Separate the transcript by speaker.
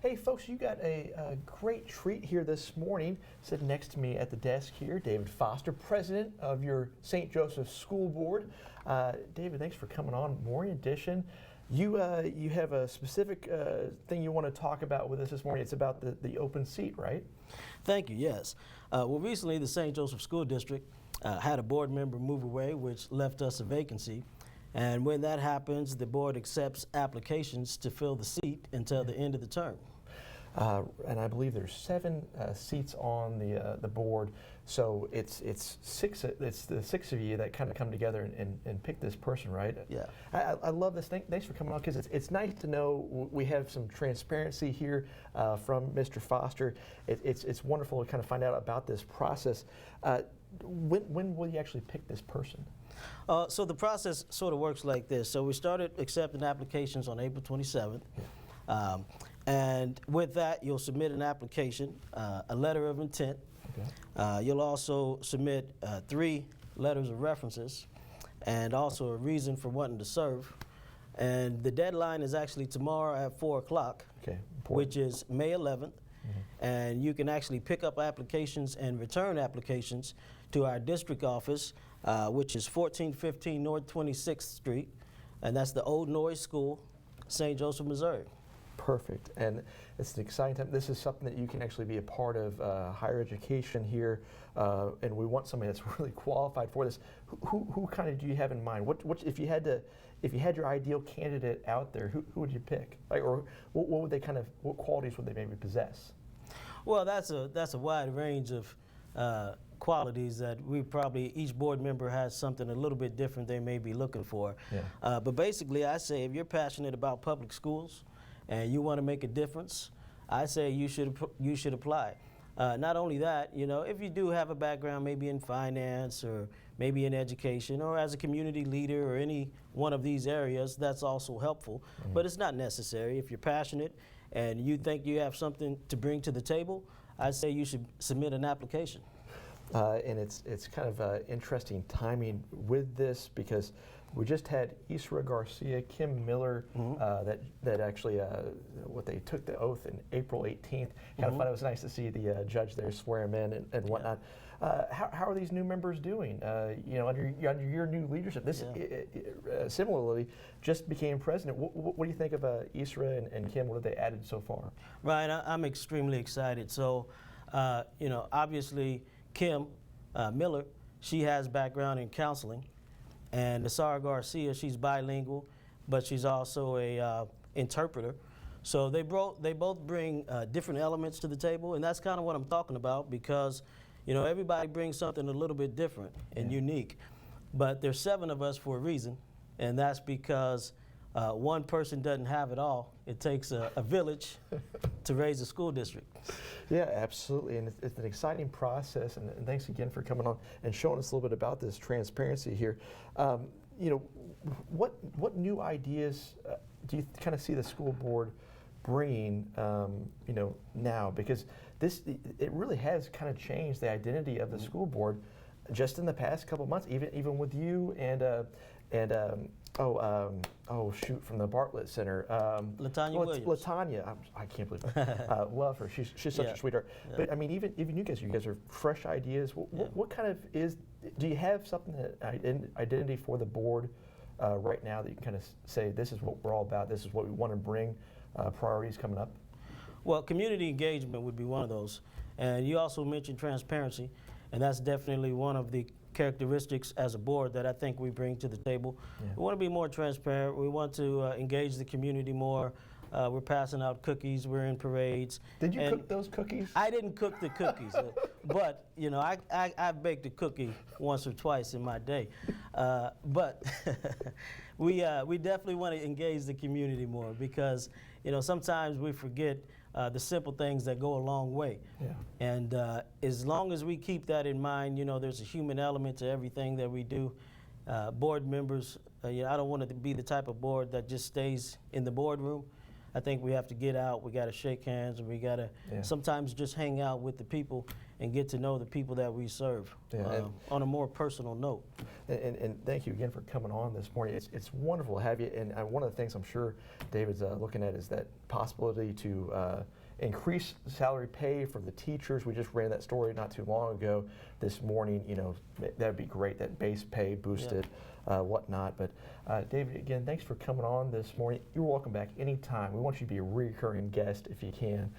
Speaker 1: Hey folks, you got a great treat here this morning. Sitting next to me at the desk here, David Foster, president of your St. Joseph's School Board. David, thanks for coming on Morning Edition. You have a specific thing you want to talk about with us this morning. It's about the open seat, right?
Speaker 2: Thank you, yes. Well, recently the St. Joseph School District had a board member move away, which left us a vacancy. And when that happens, the board accepts applications to fill the seat until the end of the term.
Speaker 1: And I believe there's 7 seats on the board, so it's the 6 of you that kind of come together and pick this person, right?
Speaker 2: Yeah.
Speaker 1: I love this. Thanks for coming on, because it's nice to know we have some transparency here from Mr. Foster. It's wonderful to kind of find out about this process. When will you actually pick this person?
Speaker 2: So the process sort of works like this. So we started accepting applications on April 27th. And with that, you'll submit an application, a letter of intent. Okay. You'll also submit 3 letters of references and also a reason for wanting to serve. And the deadline is actually tomorrow at 4 o'clock, okay, which is May 11th. And you can actually pick up applications and return applications to our district office, which is 1415 North 26th Street, and that's the Old Noise School, St. Joseph, Missouri.
Speaker 1: Perfect, and it's an exciting time. This is something that you can actually be a part of higher education here, and we want somebody that's really qualified for this. Who kind of do you have in mind? What if you had your ideal candidate out there? Who would you pick? Like, or what would they what qualities would they maybe possess?
Speaker 2: Well, that's a wide range of qualities that we probably, each board member has something a little bit different they may be looking for. Yeah. But basically, I say if you're passionate about public schools and you want to make a difference, I say you should apply. Not only that, you know, if you do have a background maybe in finance or maybe in education or as a community leader or any one of these areas, that's also helpful. Mm-hmm. But it's not necessary. If you're passionate and you think you have something to bring to the table, I say you should submit an application.
Speaker 1: And it's kind of interesting timing with this, because we just had Isra Garcia, Kim Miller, that actually they took the oath in April 18th. Kind of fun. It was nice to see the judge there swear him in and whatnot. How are these new members doing? You know, under your new leadership, this similarly just became president. What do you think of Isra and Kim? What have they added so far?
Speaker 2: Right, I'm extremely excited. So, you know, obviously, Kim Miller, she has background in counseling, and Isra Garcia, she's bilingual, but she's also a interpreter. So they both bring different elements to the table, and that's kind of what I'm talking about, because you know everybody brings something a little bit different and unique. But there's 7 of us for a reason, and that's because one person doesn't have it all. It takes a village to raise a school district.
Speaker 1: Yeah, absolutely, and it's an exciting process, and thanks again for coming on and showing us a little bit about this transparency here. You know, what new ideas do you kind of see the school board bringing, you know, now? Because it really has kind of changed the identity of the school board just in the past couple of months, even with you and from the Bartlett Center.
Speaker 2: Latanya Williams.
Speaker 1: Latanya, I can't believe it. Love her. She's such a sweetheart. Yeah. But I mean, even you guys are fresh ideas. What kind of do you have something that identity for the board right now that you can kind of say, this is what we're all about, this is what we want to bring, priorities coming up?
Speaker 2: Well, community engagement would be one of those. And you also mentioned transparency, and that's definitely one of the characteristics as a board that I think we bring to the table. Yeah. We want to be more transparent. We want to engage the community more. We're passing out cookies. We're in parades.
Speaker 1: Did you cook those cookies?
Speaker 2: I didn't cook the cookies, but you know, I baked a cookie once or twice in my day. But we definitely want to engage the community more, because you know sometimes we forget the simple things that go a long way. Yeah. And as long as we keep that in mind, you know, there's a human element to everything that we do. Board members, you know, I don't want to be the type of board that just stays in the boardroom. I think we have to get out, we got to shake hands, and we got to sometimes just hang out with the people and get to know the people that we serve on a more personal note.
Speaker 1: And thank you again for coming on this morning. It's wonderful to have you. And one of the things I'm sure David's looking at is that possibility to increase salary pay for the teachers. We just ran that story not too long ago. This morning, you know, that'd be great. That base pay boosted, whatnot. But David, again, thanks for coming on this morning. You're welcome back anytime. We want you to be a recurring guest if you can.